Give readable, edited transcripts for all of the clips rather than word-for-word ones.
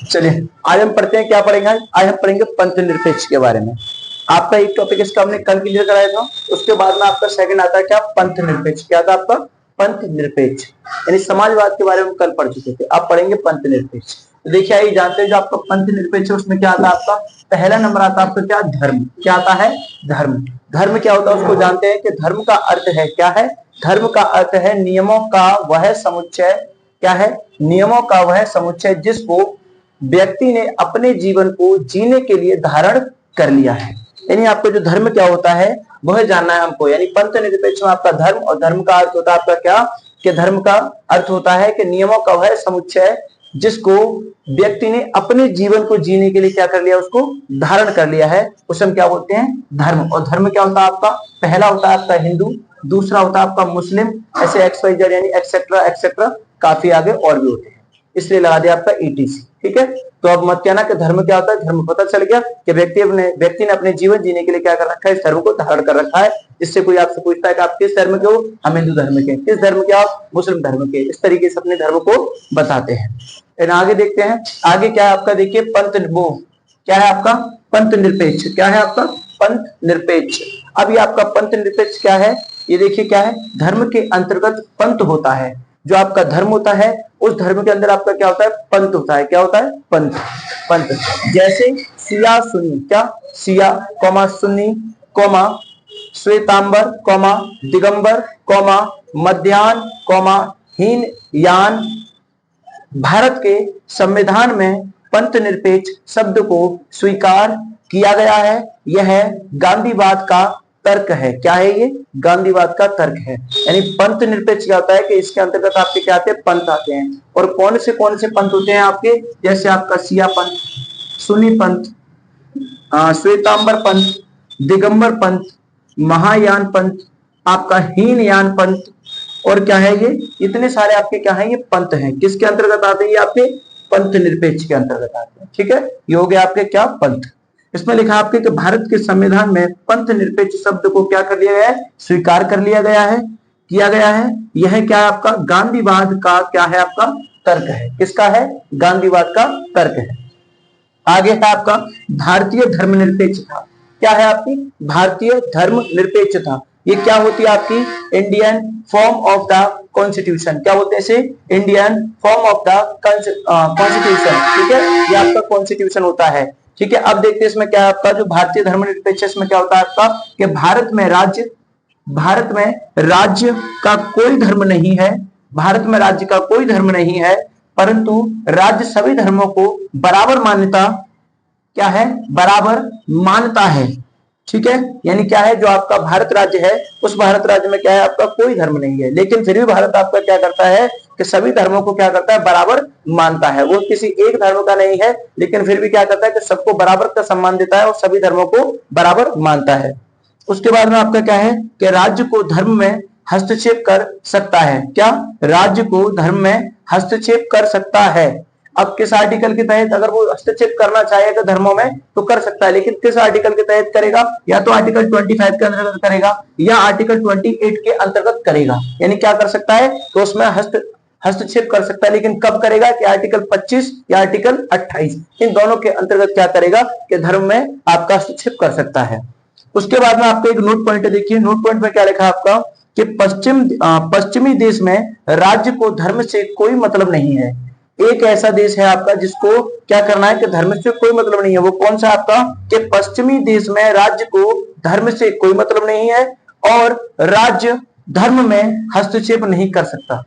चलिए आज हम पढ़ते हैं, क्या पढ़ेंगे आज हम पढ़ेंगे पंथ निरपेक्ष के बारे में। आपका एक टॉपिक इसका हमने कल क्लियर कराया था, उसके बाद में आपका सेकंड आता है क्या, पंथ निरपेक्ष। क्या था आपका, पंथ निरपेक्ष, यानी समाजवाद के बारे में कल पढ़ चुके थे, आप पढ़ेंगे पंथ निरपेक्ष। तो देखिए आइए जानते हैं जो आपका पंथ निरपेक्ष है उसमें क्या आता है। आपका पहला नंबर आता है आपका क्या, धर्म। क्या आता है, धर्म। धर्म क्या होता है उसको जानते हैं कि धर्म का अर्थ है क्या है, धर्म का अर्थ है नियमों का वह समुच्चय। क्या है, नियमों का वह समुच्चय जिसको व्यक्ति ने अपने जीवन को जीने के लिए धारण कर लिया है। यानी आपको जो धर्म क्या होता है वह जानना है हमको। यानी पंथ निरपेक्ष में आपका धर्म, और धर्म का अर्थ होता है आपका क्या, कि धर्म का अर्थ होता है कि नियमों का वह समुच्चय जिसको व्यक्ति ने अपने जीवन को जीने के लिए क्या कर लिया, उसको धारण कर लिया है, उसे हम क्या बोलते हैं, धर्म। और धर्म क्या होता है आपका, पहला होता है आपका हिंदू, दूसरा होता है आपका मुस्लिम, ऐसे XYZ यानी एक्सेट्रा एक्सेट्रा काफी आगे और भी होते हैं, इसलिए लगा दिया आपका ETC। ठीक है, तो अब मत कहना कि धर्म क्या होता है, धर्म पता चल गया कि व्यक्ति ने अपने जीवन जीने के लिए क्या कर रखा है, इस धर्म को धारण कर रखा है। इससे कोई आपसे पूछता है कि आप किस धर्म के हो, हम हिंदू धर्म के। किस धर्म के आप, मुस्लिम धर्म के। इस तरीके से अपने धर्म को बताते हैं। आगे देखते हैं, आगे क्या है आपका, देखिए पंथ, वो क्या है आपका, पंथ निरपेक्ष। क्या है आपका, पंथ निरपेक्ष। अब ये आपका पंथ निरपेक्ष क्या है, ये देखिए क्या है, धर्म के अंतर्गत पंथ होता है। जो आपका धर्म होता है उस धर्म के अंदर आपका क्या होता है, पंथ होता है। क्या होता है, पंथ। पंथ जैसे सिया सुन्नी, क्या, सिया कौमा सुन्नी कौमा श्वेतांबर कौमा दिगंबर कौमा मध्यान्ह कौमा हीन यान। भारत के संविधान में पंथ निरपेक्ष शब्द को स्वीकार किया गया है। यह गांधीवाद का तर्क है। क्या है ये, गांधीवाद का तर्क है। यानी पंथ निरपेक्ष क्या होता है कि इसके अंतर्गत आपके क्या आते हैं, पंथ आते हैं। और कौन से पंथ होते हैं आपके, जैसे आपका सिया पंथ, सुन्नी पंथ, श्वेतांबर पंथ, दिगंबर पंथ, महायान पंथ, आपका हीनयान पंथ, और क्या है ये, इतने सारे आपके क्या है, ये पंथ हैं। किसके अंतर्गत आते हैं, ये आपके पंथ निरपेक्ष के अंतर्गत आते हैं। ठीक है, ये हो गया आपके क्या, पंथ। इसमें लिखा आपके कि भारत के संविधान में पंथ निरपेक्ष शब्द को क्या कर लिया गया है, स्वीकार कर लिया गया है, किया गया है। यह क्या है आपका, गांधीवाद का क्या है, आपका तर्क है। किसका है, गांधीवाद का तर्क है। आगे है आपका भारतीय धर्मनिरपेक्षता। क्या है आपकी, भारतीय धर्मनिरपेक्षता। ये क्या होती है आपकी, Indian form of the constitution. क्या बोलते हैं इसे, Indian form of the constitution. ठीक है, ये आपका कॉन्स्टिट्यूशन होता है। ठीक है, अब देखते हैं इसमें क्या है आपका जो भारतीय धर्मनिरपेक्ष, इसमें क्या होता है आपका कि भारत में राज्य का कोई धर्म नहीं है। भारत में राज्य का कोई धर्म नहीं है, परंतु राज्य सभी धर्मों को बराबर मान्यता, क्या है, बराबर मानता है। ठीक है, यानी क्या है, जो आपका भारत राज्य है उस भारत राज्य में क्या है, आपका कोई धर्म नहीं है, लेकिन फिर भी भारत आपका क्या करता है कि सभी धर्मों को क्या करता है, बराबर मानता है। वो किसी एक धर्म का नहीं है, लेकिन फिर भी क्या करता है कि सबको बराबर का सम्मान देता है और सभी धर्मों को बराबर मानता है। उसके बाद में आपका क्या है कि राज्य को धर्म में हस्तक्षेप कर सकता है। क्या, राज्य को धर्म में हस्तक्षेप कर सकता है। अब किस आर्टिकल के तहत, अगर वो हस्तक्षेप करना चाहेगा धर्मों में तो कर सकता है, लेकिन किस आर्टिकल के तहत करेगा, या तो आर्टिकल 25 के अंतर्गत करेगा या आर्टिकल 28 के अंतर्गत करेगा। यानी क्या कर सकता है, तो उसमें हस्तक्षेप कर सकता है, लेकिन कब करेगा कि आर्टिकल 25 या आर्टिकल 28, इन दोनों के अंतर्गत क्या करेगा कि धर्म में आपका हस्तक्षेप कर सकता है। उसके बाद में आपको एक नोट पॉइंट देखिए, नोट पॉइंट में क्या लिखा आपका कि पश्चिमी देश में राज्य को धर्म से कोई मतलब नहीं है। एक ऐसा देश है आपका जिसको क्या करना है कि धर्म से कोई मतलब नहीं है। वो कौन सा आपका, कि पश्चिमी देश में राज्य को धर्म से कोई मतलब नहीं है और राज्य धर्म में हस्तक्षेप नहीं कर सकता।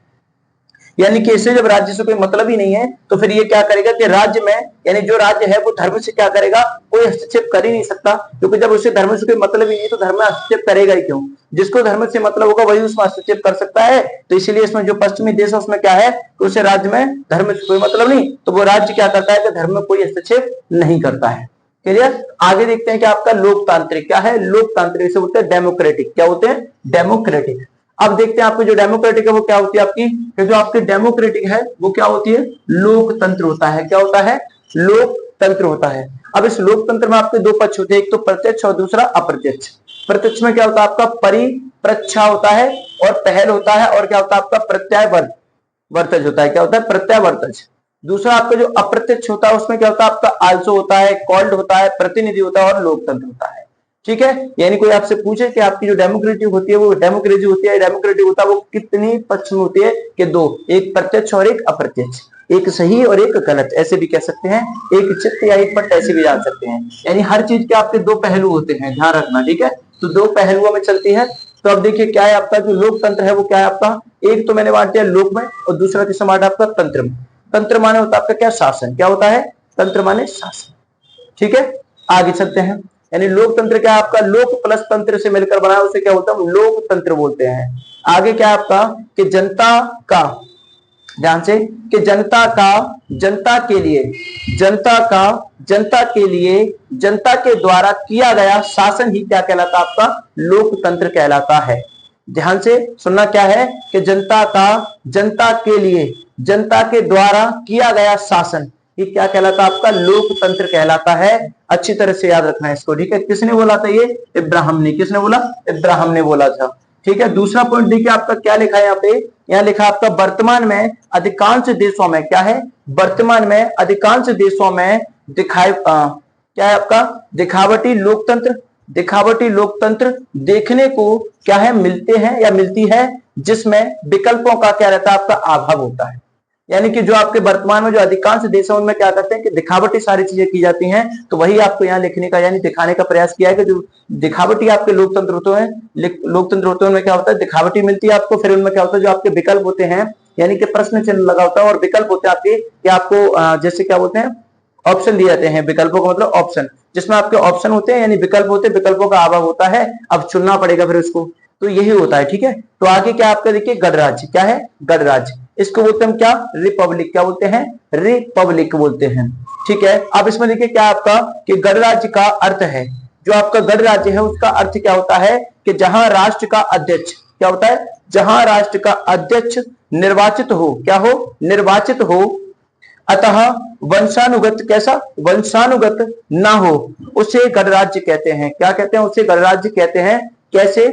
यानी कि इससे जब राज्य से कोई मतलब ही नहीं है तो फिर ये क्या करेगा कि राज्य में, यानी जो राज्य है वो धर्म से क्या करेगा, कोई हस्तक्षेप कर ही नहीं सकता, क्योंकि जब उसे धर्म से कोई मतलब ही नहीं तो धर्म में हस्तक्षेप करेगा ही क्यों। जिसको धर्म से मतलब होगा वही उसमें हस्तक्षेप कर सकता है। तो इसीलिए इसमें जो पश्चिमी देश है उसमें क्या है कि उसे राज्य में धर्म से कोई मतलब नहीं, तो वो राज्य क्या करता है कि धर्म में कोई हस्तक्षेप नहीं करता है। क्लियर। आगे देखते हैं कि आपका लोकतांत्रिक। क्या है, लोकतांत्रिक से बोलते हैं डेमोक्रेटिक। क्या होते हैं, डेमोक्रेटिक। अब देखते हैं आपकी जो डेमोक्रेटिक है वो क्या होती है आपकी, कि जो आपकी डेमोक्रेटिक है वो क्या होती है, लोकतंत्र होता है। क्या होता है, लोकतंत्र होता है। अब इस लोकतंत्र में आपके दो पक्ष होते हैं, एक तो प्रत्यक्ष और दूसरा अप्रत्यक्ष। प्रत्यक्ष में क्या होता है आपका, परिप्रच्छा होता है और पहल होता है, और क्या होता है आपका प्रत्यावर्तज होता है। क्या होता है, प्रत्यावर्तज। दूसरा आपका जो अप्रत्यक्ष होता है उसमें क्या होता है आपका आल्सो होता है, कॉल्ड होता है, प्रतिनिधि होता है और लोकतंत्र होता है। ठीक है, यानी कोई आपसे पूछे कि आपकी जो डेमोक्रेटिक होती है वो डेमोक्रेसी होती है, डेमोक्रेटिक होता है वो कितनी पक्ष में होती है कि दो, एक प्रत्यक्ष और एक अप्रत्यक्ष, एक सही और एक गलत, ऐसे भी कह सकते हैं, एक चित्त या एक पट ऐसे भी जान सकते हैं। यानी हर चीज के आपके दो पहलू होते हैं, ध्यान रखना। ठीक है, तो दो पहलुओं में चलती है। तो अब देखिए क्या है आपका जो लोकतंत्र है वो क्या है आपका, एक तो मैंने बांट दिया लोक में और दूसरा किसमें बांटा आपका तंत्र में। तंत्र माने होता है आपका क्या, शासन। क्या होता है, तंत्र माने शासन। ठीक है, आगे चलते हैं। यानी लोकतंत्र क्या है आपका, लोक प्लस तंत्र से मिलकर बना है, उसे क्या बोलते हैं, लोकतंत्र बोलते हैं। आगे क्या है आपका कि जनता का, ध्यान से, कि जनता का, जनता के लिए, जनता का, जनता के लिए, जनता के द्वारा किया गया शासन ही क्या कहलाता है आपका, लोकतंत्र कहलाता है। ध्यान से सुनना, क्या है कि जनता का, जनता के लिए, जनता के द्वारा किया गया शासन ये क्या कहलाता है आपका, लोकतंत्र कहलाता है। अच्छी तरह से याद रखना है इसको। ठीक है, किसने बोला था ये, इब्राहिम ने। किसने बोला, इब्राहिम ने बोला था। ठीक है, दूसरा पॉइंट देखिए आपका क्या लिखा है यहाँ पे, यहाँ लिखा आपका वर्तमान में अधिकांश देशों में, क्या है, वर्तमान में अधिकांश देशों में दिखाई क्या है आपका, दिखावटी लोकतंत्र, दिखावटी लोकतंत्र देखने को क्या है, मिलते हैं या मिलती है, जिसमें विकल्पों का क्या रहता है आपका, अभाव होता है। यानी कि जो आपके वर्तमान में जो अधिकांश देश है उनमें क्या करते हैं कि दिखावटी सारी चीजें की जाती हैं। तो वही आपको यहाँ लिखने का यानी दिखाने का प्रयास किया है कि जो दिखावटी आपके लोकतंत्र होते हैं, लोकतंत्र होते हैं उनमें क्या होता है, दिखावटी मिलती है आपको। फिर उनमें क्या होता है, जो आपके विकल्प होते हैं, यानी कि प्रश्न चिन्ह लगा होता है और विकल्प होते हैं आपके, कि आपको जैसे क्या बोलते हैं, ऑप्शन दिए जाते हैं। विकल्पों का मतलब ऑप्शन, जिसमें आपके ऑप्शन होते हैं यानी विकल्प होते हैं, विकल्पों का अभाव होता है, अब चुनना पड़ेगा फिर उसको, तो यही होता है। ठीक है, तो आगे क्या आपका देखिए, गणराज्य। क्या है, गणराज्य, इसको बोलते हैं हम क्या, रिपब्लिक। क्या बोलते हैं, रिपब्लिक बोलते हैं। ठीक है, अब इसमें देखिए क्या आपका कि गणराज्य का अर्थ है, जो आपका गणराज्य है उसका अर्थ क्या होता है कि जहां राष्ट्र का अध्यक्ष, क्या होता है, जहां राष्ट्र का अध्यक्ष निर्वाचित हो, क्या हो, निर्वाचित हो, अतः वंशानुगत, कैसा, वंशानुगत ना हो, उसे गणराज्य कहते हैं। क्या कहते हैं, उसे गणराज्य कहते हैं। कैसे,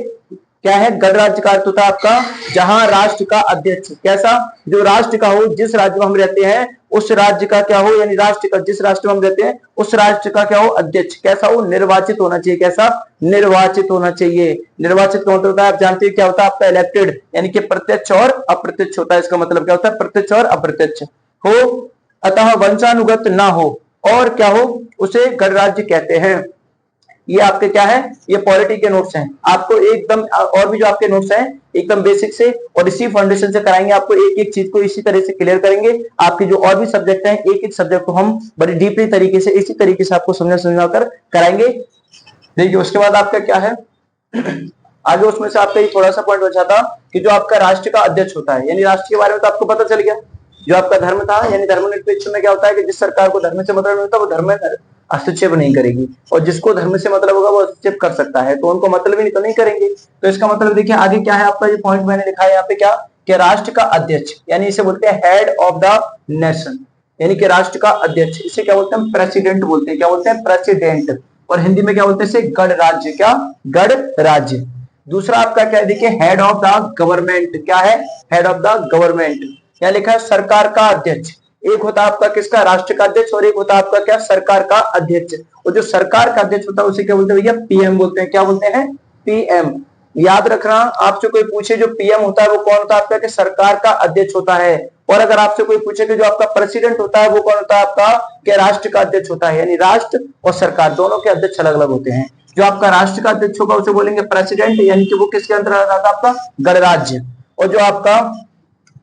क्या है, गणराज्य का अर्थ होता है आपका जहां राष्ट्र का अध्यक्ष, कैसा, जो राष्ट्र का हो, जिस राज्य में हम रहते हैं उस राज्य का क्या हो, यानी राष्ट्र का, जिस राष्ट्र में हम रहते हैं उस राष्ट्र का क्या हो, अध्यक्ष कैसा हो, निर्वाचित होना चाहिए। कैसा, निर्वाचित होना चाहिए। निर्वाचित का मतलब होता है, आप जानते हैं क्या होता है आपका, इलेक्टेड, यानी कि प्रत्यक्ष और अप्रत्यक्ष होता है। इसका मतलब क्या होता है, प्रत्यक्ष और अप्रत्यक्ष हो, अतः वंशानुगत ना हो, और क्या हो, उसे गणराज्य कहते हैं। ये आपके क्या है, ये पॉलिटी के नोट्स हैं। आपको एकदम, और भी जो आपके नोट्स हैं एकदम बेसिक से और इसी फाउंडेशन से कराएंगे, आपको एक एक चीज को इसी तरह से क्लियर करेंगे। आपके जो और भी सब्जेक्ट हैं, एक एक सब्जेक्ट को हम बड़ी डीपली तरीके से इसी तरीके से आपको समझा कर कराएंगे। देखिए उसके बाद आपका क्या है आगे, उसमें से आपका थोड़ा सा पॉइंट बचा था कि जो आपका राष्ट्र का अध्यक्ष होता है, यानी राष्ट्र के बारे में तो आपको पता चल गया। जो आपका धर्म था, यानी धर्मनिरपेक्ष में क्या होता है कि जिस सरकार को धर्म से मतलब नहीं होता वो धर्म में हस्तक्षेप नहीं करेगी, और जिसको धर्म से मतलब होगा वो हस्तक्षेप कर सकता है, तो उनको मतलब ही नहीं तो नहीं करेंगे। तो इसका मतलब देखिए आगे क्या है आपका, जो पॉइंट मैंने लिखा है यहाँ पे, क्या कि राष्ट्र का अध्यक्ष, यानी इसे बोलते हैं हेड ऑफ द नेशन, यानी कि राष्ट्र का अध्यक्ष, इसे क्या बोलते हैं, प्रेसिडेंट बोलते हैं। क्या बोलते हैं, प्रेसिडेंट, और हिंदी में क्या बोलते हैं इसे, गणराज्य। क्या, गणराज्य। दूसरा आपका क्या है देखिए, हेड ऑफ द गवर्नमेंट। क्या है, हेड ऑफ द गवर्नमेंट, यहाँ लिखा है सरकार का अध्यक्ष। एक होता है आपका किसका, राष्ट्र का अध्यक्ष, और एक होता है आपका क्या, सरकार का अध्यक्ष। और जो सरकार का अध्यक्ष होता है उसे क्या बोलते हैं भैया, पीएम बोलते हैं। क्या बोलते हैं, पीएम। याद रखना, आपसे कोई पूछे जो पीएम होता है वो कौन होता है आपका, कि सरकार का अध्यक्ष होता है। और अगर आपसे कोई पूछे कि जो आपका प्रेसिडेंट होता है वो कौन होता है आपका, कि राष्ट्र का अध्यक्ष होता है। यानी राष्ट्र और सरकार दोनों के अध्यक्ष अलग अलग होते हैं। जो आपका राष्ट्र का अध्यक्ष होगा उसे बोलेंगे प्रेसिडेंट, यानी कि वो किसके अंदर आता है आपका, गणराज्य। और जो आपका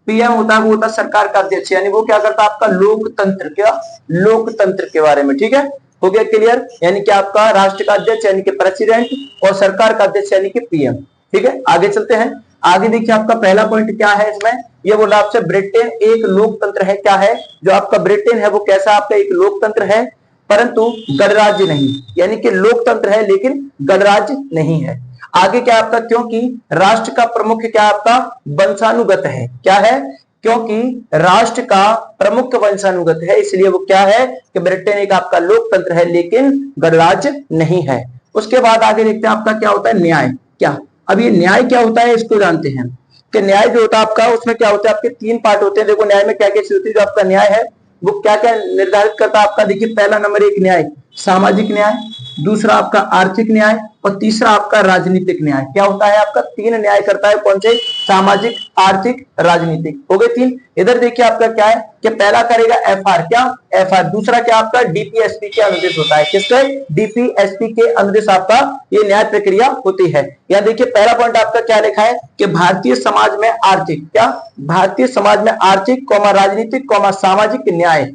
पीएम होता है वो होता है सरकार का अध्यक्ष, यानी वो क्या करता है आपका, लोकतंत्र। क्या, लोकतंत्र के बारे में। ठीक है, हो गया क्लियर। यानी कि आपका राष्ट्र का अध्यक्ष यानी कि प्रेसिडेंट, और सरकार का अध्यक्ष यानी कि पीएम। ठीक है, आगे चलते हैं। आगे देखिए आपका पहला पॉइंट क्या है इसमें, ये बोला आपसे ब्रिटेन एक लोकतंत्र है। क्या है, जो आपका ब्रिटेन है वो कैसा आपका एक लोकतंत्र है, परंतु गणराज्य नहीं, यानी कि लोकतंत्र है लेकिन गणराज्य नहीं है। आगे क्या आपका, क्योंकि राष्ट्र का प्रमुख क्या आपका, वंशानुगत है। क्या है, क्योंकि राष्ट्र का प्रमुख वंशानुगत है, इसलिए वो क्या है कि ब्रिटेन एक आपका लोकतंत्र है लेकिन गणराज्य नहीं है। उसके बाद आगे देखते हैं आपका क्या होता है, न्याय। क्या, अब ये न्याय क्या होता है इसको जानते हैं कि न्याय जो होता है आपका, उसमें क्या होता है आपके तीन पार्ट होते हैं। देखो न्याय में क्या क्या चीज होती है, जो आपका न्याय है वो क्या क्या निर्धारित करता है आपका, देखिए पहला नंबर एक न्याय, सामाजिक न्याय, दूसरा आपका आर्थिक न्याय और तीसरा आपका राजनीतिक न्याय। क्या होता है आपका, तीन न्याय करता है, कौन से, सामाजिक, आर्थिक, राजनीतिक, हो गए तीन। इधर देखिए आपका क्या है कि पहला करेगा एफआर, क्या एफआर, दूसरा क्या आपका डीपीएसपी के अनुदेश होता है, किसके, डीपीएसपी के अनुदेश आपका ये न्याय प्रक्रिया होती है। यहाँ देखिए पहला पॉइंट आपका क्या लिखा है कि भारतीय समाज में आर्थिक, क्या, भारतीय समाज में आर्थिक कौमा राजनीतिक कौमा सामाजिक न्याय,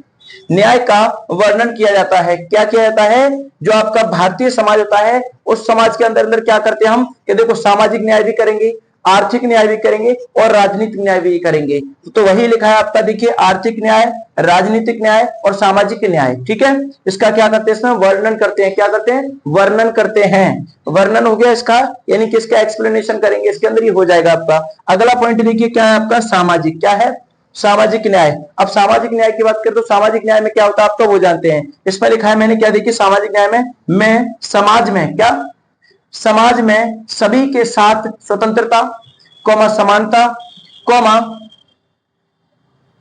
न्याय का वर्णन किया जाता है। क्या किया जाता है, जो आपका भारतीय समाज होता है उस समाज के अंदर अंदर क्या करते हैं हम कि देखो सामाजिक न्याय भी करेंगे, आर्थिक न्याय भी करेंगे और राजनीतिक न्याय भी करेंगे। तो वही लिखा है आपका, देखिए आर्थिक न्याय, राजनीतिक न्याय और सामाजिक न्याय, ठीक है। इसका क्या करते हैं, इसमें वर्णन करते हैं, क्या करते हैं, वर्णन करते हैं। वर्णन हो गया इसका, यानी कि इसका एक्सप्लेनेशन करेंगे, इसके अंदर ही हो जाएगा आपका। अगला पॉइंट देखिए क्या है आपका, सामाजिक, क्या है, सामाजिक न्याय। अब सामाजिक न्याय की बात करें तो सामाजिक न्याय में क्या होता है आपका वो जानते हैं। इसमें लिखा है मैंने, क्या देखिए सामाजिक न्याय में समाज में, क्या, समाज में सभी के साथ स्वतंत्रता कौमा समानता कौमा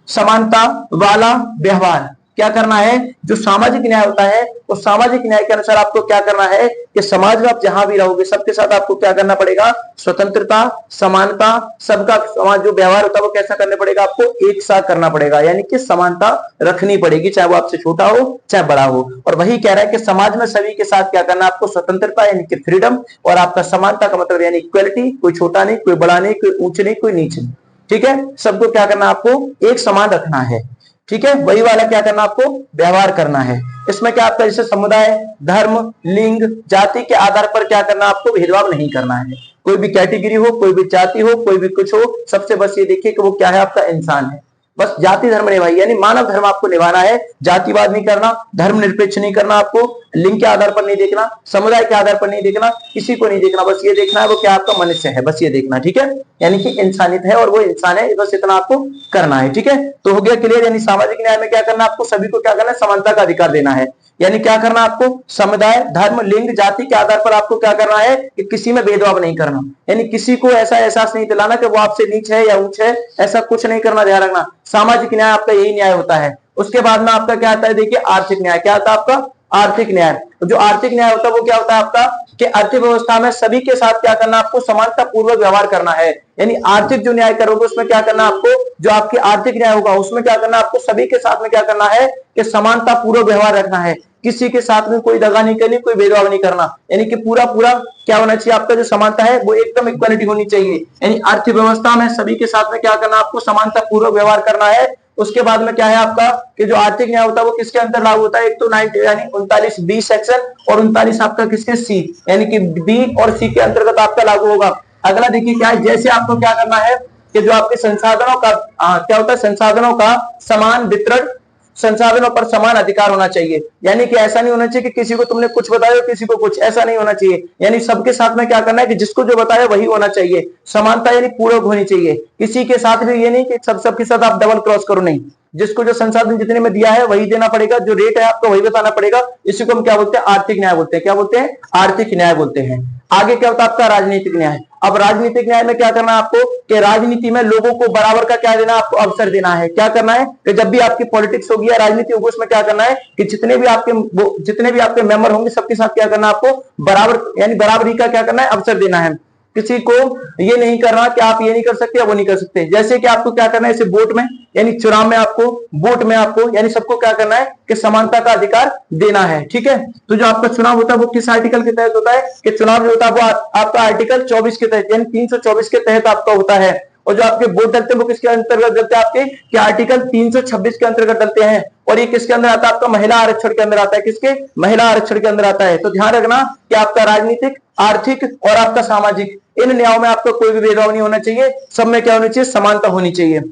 समानता वाला व्यवहार, क्या करना है, जो सामाजिक न्याय होता है उस सामाजिक न्याय के अनुसार आपको क्या करना है कि समाज में आप जहां भी रहोगे सबके साथ आपको क्या करना पड़ेगा, स्वतंत्रता, समानता, सबका समाज जो व्यवहार होता है वो कैसा करना पड़ेगा, आपको एक साथ करना पड़ेगा, यानी कि समानता रखनी पड़ेगी, चाहे वो आपसे छोटा हो चाहे बड़ा हो। और वही कह रहा है कि समाज में सभी के साथ क्या करना, आपको स्वतंत्रता यानी कि फ्रीडम, और आपका समानता का मतलब यानी इक्वलिटी, कोई छोटा नहीं, कोई बड़ा नहीं, कोई ऊंच नहीं, कोई नीच नहीं, ठीक है, सबको क्या करना, आपको एक समान रखना है, ठीक है। वही वाला क्या करना, आपको व्यवहार करना है। इसमें क्या आपका जैसे समुदाय, धर्म, लिंग, जाति के आधार पर क्या करना, आपको भेदभाव नहीं करना है। कोई भी कैटेगरी हो, कोई भी जाति हो, कोई भी कुछ हो, सबसे बस ये देखिए कि वो क्या है, आपका इंसान है। बस जाति धर्म निभाई, यानी मानव धर्म आपको निभाना है, जातिवाद नहीं करना, धर्म निरपेक्ष नहीं करना, आपको लिंग के आधार पर नहीं देखना, समुदाय के आधार पर नहीं देखना, किसी को नहीं देखना, बस ये देखना है वो क्या आपका मनुष्य है, बस ये देखना, ठीक है, यानी कि इंसानियत है और वो इंसान है, बस इतना आपको करना है, ठीक है। तो हो गया क्लियर, यानी सामाजिक न्याय में क्या करना, आपको सभी को क्या करना है, समानता का अधिकार देना है, यानी क्या करना, आपको समुदाय, धर्म, लिंग, जाति के आधार पर आपको क्या करना है कि किसी में भेदभाव नहीं करना, यानी किसी को ऐसा एहसास नहीं दिलाना कि वो आपसे नीच है या ऊंच है, ऐसा कुछ नहीं करना, ध्यान रखना। सामाजिक न्याय आपका यही न्याय होता है। उसके बाद में आपका क्या आता है, देखिए आर्थिक न्याय, क्या आता है आपका, आर्थिक न्याय। जो आर्थिक न्याय होता है वो क्या होता है आपका कि अर्थव्यवस्था में सभी के साथ क्या करना, आपको समानता पूर्वक व्यवहार करना है, यानी आर्थिक जो न्याय करोगे उसमें क्या करना, आपको जो आपकी आर्थिक न्याय होगा उसमें क्या करना, आपको सभी के साथ में क्या करना है कि समानता पूर्वक व्यवहार रखना है, किसी के साथ में कोई दगा नहीं करनी, कोई भेदभाव नहीं करना, यानी कि पूरा पूरा क्या होना चाहिए, आपका जो समानता है वो एकदम इक्वालिटी होनी चाहिए, यानी अर्थव्यवस्था में सभी के साथ में क्या करना, आपको समानता पूर्वक व्यवहार करना है। उसके बाद में क्या है आपका कि जो आर्थिक न्याय होता है वो किसके अंदर लागू होता है, एक तो 90 यानी 39 बी सेक्शन और 39 आपका किसके, सी, यानी कि बी और सी के अंतर्गत आपका लागू होगा। अगला देखिए क्या है, जैसे आपको क्या करना है कि जो आपके संसाधनों का क्या होता है, संसाधनों का समान वितरण, संसाधनों पर समान अधिकार होना चाहिए, यानी कि ऐसा नहीं होना चाहिए कि किसी को तुमने कुछ बताया किसी को कुछ, ऐसा नहीं होना चाहिए, यानी सबके साथ में क्या करना है कि जिसको जो बताया वही होना चाहिए, समानता यानी पूरक होनी चाहिए, किसी के साथ भी ये नहीं कि सबके साथ आप डबल क्रॉस करो, नहीं, जिसको जो संसाधन जितने में दिया है वही देना पड़ेगा, जो रेट है आपको वही बताना पड़ेगा। इसी को हम क्या बोलते हैं, आर्थिक न्याय बोलते हैं, क्या बोलते हैं, आर्थिक न्याय बोलते हैं। आगे क्या होता है आपका राजनीतिक न्याय। अब राजनीतिक न्याय में क्या करना है आपको कि राजनीति में लोगों को बराबर का क्या देना, आपको अवसर देना है। क्या करना है कि जब भी आपकी पॉलिटिक्स होगी या राजनीति होगी उसमें क्या करना है कि जितने भी आपके मेंबर होंगे सबके साथ क्या करना है, आपको बराबर यानी बराबरी का क्या करना है, अवसर देना है। किसी को ये नहीं करना कि आप ये नहीं कर सकते या वो नहीं कर सकते। जैसे कि आपको क्या करना है, इसे वोट में यानी चुनाव में आपको वोट में आपको यानी सबको क्या करना है कि समानता का अधिकार देना है, ठीक है। तो जो आपका चुनाव होता है वो किस आर्टिकल के तहत होता है कि चुनाव जो होता है वो आपका आर्टिकल 24 के तहत यानी 324 के तहत आपका होता है। और जो आपके वोट डलते हैं वो किसके अंतर्गत डलते हैं, आपके कि आर्टिकल 326 के अंतर्गत डलते हैं। और ये किसके अंदर आता है, आपका महिला आरक्षण के अंदर आता है। किसके, महिला आरक्षण के अंदर आता है। तो ध्यान रखना कि आपका राजनीतिक, आर्थिक और आपका सामाजिक इन न्यायों में आपका कोई भी भेदभाव नहीं होना चाहिए, सब में क्या होनी चाहिए, समानता होनी चाहिए।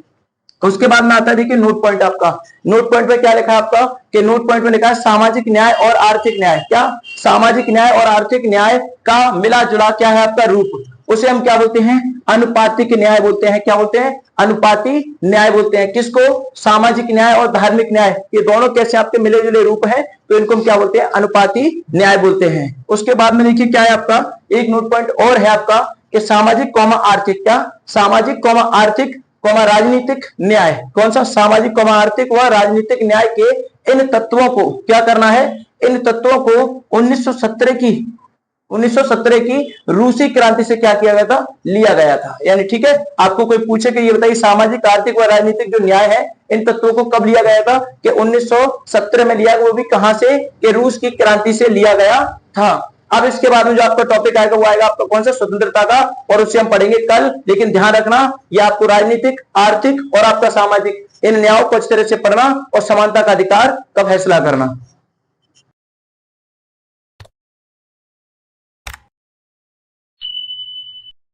उसके बाद में आता है देखिए नोट पॉइंट। आपका नोट पॉइंट में क्या लिखा है आपका कि नोट पॉइंट में लिखा है सामाजिक न्याय और आर्थिक न्याय। क्या, सामाजिक न्याय और आर्थिक न्याय का मिला जुला क्या है आपका रूप, उसे हम क्या बोलते हैं, अनुपातिक न्याय बोलते हैं। क्या बोलते हैं, अनुपाती न्याय बोलते हैं। किसको, सामाजिक न्याय और धार्मिक न्याय, ये दोनों कैसे आपके मिले जुले रूप हैं, तो इनको हम क्या बोलते हैं, अनुपाती न्याय बोलते हैं। उसके बाद में देखिए क्या है आपका एक नोट पॉइंट और है आपका कि सामाजिक कौमा आर्थिक। क्या, सामाजिक कौमा आर्थिक राजनीतिक न्याय, कौन सा, सामाजिक आर्थिक व राजनीतिक न्याय के इन तत्वों को क्या करना है, इन तत्वों को 1917 की रूसी क्रांति से क्या किया गया था, लिया गया था। यानी ठीक है, आपको कोई पूछे कि ये बताइए सामाजिक आर्थिक व राजनीतिक जो न्याय है इन तत्वों को कब लिया गया था, कि 1917 में लिया, वो भी कहां से, कि रूस की क्रांति से लिया गया था। अब इसके बाद में जो आपका टॉपिक आएगा वो आएगा आपका कौन सा, स्वतंत्रता का, और उससे हम पढ़ेंगे कल। लेकिन ध्यान रखना, ये आपको राजनीतिक, आर्थिक और आपका सामाजिक इन न्यायों को अच्छी तरह से पढ़ना और समानता का अधिकार का फैसला करना।